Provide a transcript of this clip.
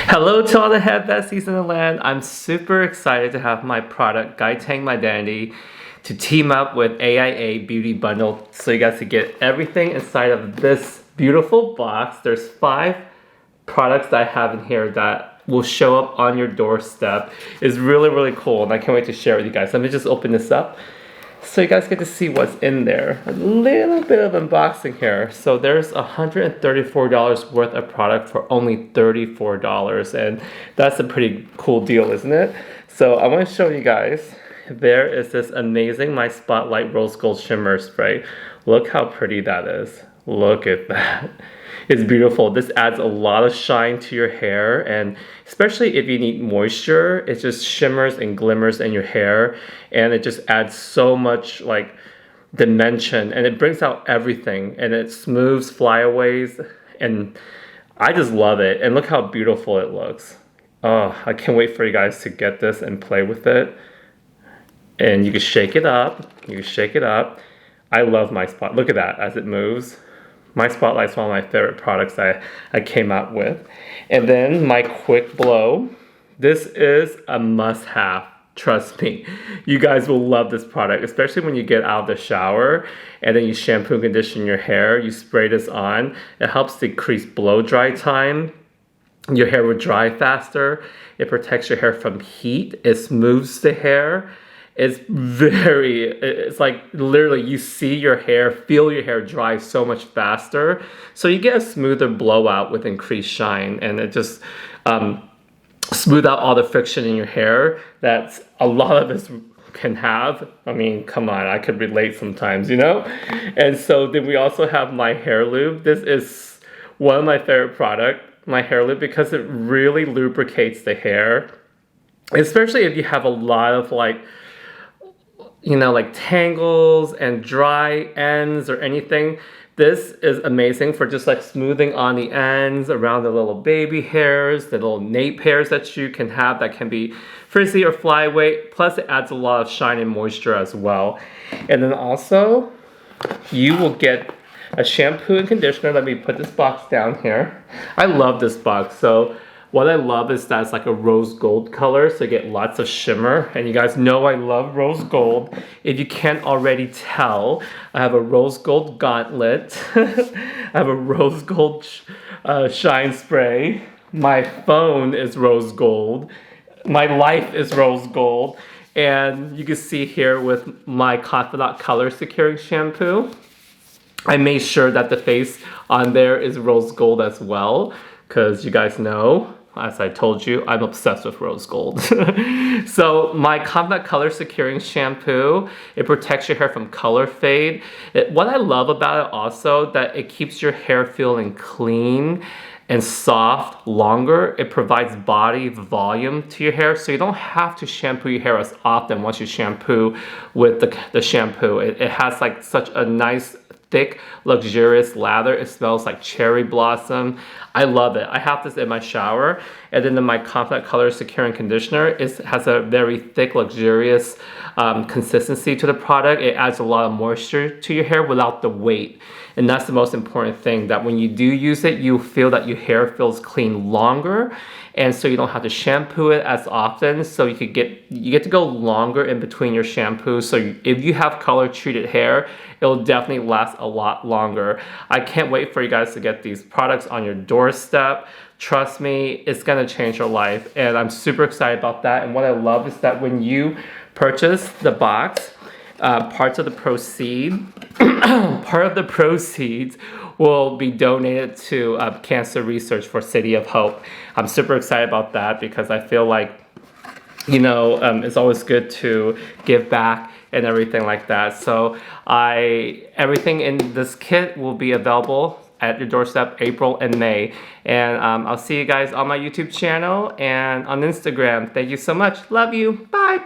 Hello to all the head besties in the land. I'm super excited to have my product, Guy Tang Mydentity, to team up with AIA Beauty Bundle so you guys can get everything inside of this beautiful box. There's 5 products that I have in here that will show up on your doorstep. It's really cool and I can't wait to share with you guys. Let me just open this up so you guys get to see what's in there. A little bit of unboxing here. So there's $134 worth of product for only $34, and that's a pretty cool deal, isn't it? So I want to show you guys, there is this amazing My Spotlight Rose Gold Shimmer Spray. Look how pretty that is. Look at that. It's beautiful. This adds a lot of shine to your hair, and especially if you need moisture, it just shimmers and glimmers in your hair, and it just adds so much like dimension, and it brings out everything, and it smooths flyaways, and I just love it. And look how beautiful it looks. Oh, I can't wait for you guys to get this and play with it. And you can shake it up. You can shake it up. I love My Spot. Look at that as it moves. My Spotlight is one of my favorite products I came out with. And then my Quick Blow. This is a must-have. Trust me. You guys will love this product, especially when you get out of the shower and then you shampoo and condition your hair. You spray this on. It helps decrease blow dry time. Your hair will dry faster. It protects your hair from heat. It smooths the hair. It's like literally you see your hair, feel your hair dry so much faster. So you get a smoother blowout with increased shine, and it just smooth out all the friction in your hair that a lot of us can have. I mean, come on, I could relate sometimes, you know? And so then we also have my hair lube. This is one of my favorite products, my hair lube, because it really lubricates the hair, especially if you have a lot of like tangles and dry ends or anything. This is amazing for just like smoothing on the ends around the little baby hairs, the little nape hairs that you can have that can be frizzy or flyaway. Plus it adds a lot of shine and moisture as well. And then also you will get a shampoo and conditioner. Let me put this box down here. I love this box. So what I love is that it's like a rose gold color, so you get lots of shimmer. And you guys know I love rose gold. If you can't already tell, I have a rose gold gauntlet. I have a rose gold shine spray. My phone is rose gold. My life is rose gold. And you can see here with my Confidant Color Securing Shampoo, I made sure that the face on there is rose gold as well, because you guys know, as I told you, I'm obsessed with rose gold. So my Confidant Color Securing Shampoo, it protects your hair from color fade. What I love about it also, that it keeps your hair feeling clean and soft longer. It provides body volume to your hair, so you don't have to shampoo your hair as often once you shampoo with the shampoo. It has like such a nice thick, luxurious lather. It smells like cherry blossom. I love it. I have this in my shower. And then my Confidant Color Securing Conditioner has a very thick, luxurious consistency to the product. It adds a lot of moisture to your hair without the weight. And that's the most important thing, that when you do use it, you feel that your hair feels clean longer. And so you don't have to shampoo it as often. So you get to go longer in between your shampoos. So if you have color treated hair, it'll definitely last a lot longer. I can't wait for you guys to get these products on your doorstep. Trust me, it's gonna change your life. And I'm super excited about that. And what I love is that when you purchase the box, part of the proceeds will be donated to cancer research for City of Hope. I'm super excited about that because I feel like, it's always good to give back and everything like that. So everything in this kit will be available at your doorstep April and May. And I'll see you guys on my YouTube channel and on Instagram. Thank you so much. Love you. Bye.